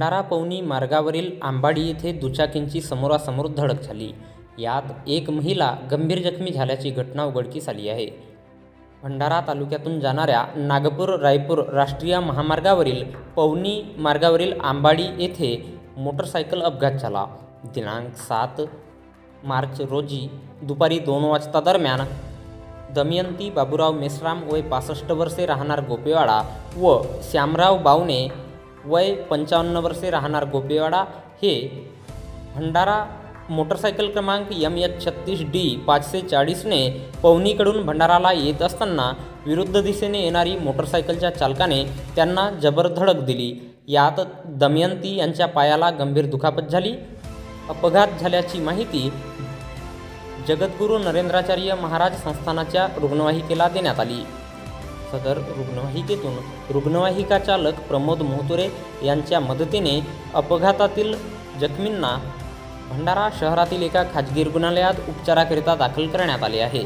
भंडारा पवनी मार्गावरील आंबाडी येथे दुचाकींची समोरासमोर धडक झाली. यात एक महिला गंभीर जखमी झाल्याची घटना उघडकीस आली आहे. भंडारा तालुक्यातून जाणाऱ्या नागपूर-रायपूर राष्ट्रीय महामार्गावरील पवनी मार्गावरील आंबाडी येथे मोटरसायकल अपघात झाला. दिनांक 7 मार्च रोजी दुपारी 2 वाजता दरम्यान दमयंती बाबूराव मेश्राम वय 65 वर्षे राहणार गोपेवाडा व श्यामराव बावणे वय 55 वर्षे राहणार गोपेवाडा हे भंडारा मोटरसायकल क्रमांक MH36D 540ने पवनीकडून भंडाराला येत असताना विरुद्ध दिशेने येणारी मोटरसायकलच्या चालकाने त्यांना जबर धडक दिली. यात दमयंती यांच्या पायाला गंभीर दुखापत झाली. अपघात झाल्याची माहिती जगद्गुरू नरेंद्राचार्य महाराज संस्थानाच्या रुग्णवाहिकेला देण्यात आली. सदर रुग्णवाहिकेतून रुग्णवाहिका चालक प्रमोद मोहतुरे यांच्या मदतीने अपघातातील जखमींना भंडारा शहरातील एका खाजगी रुग्णालयात उपचाराकरिता दाखल करण्यात आले आहे.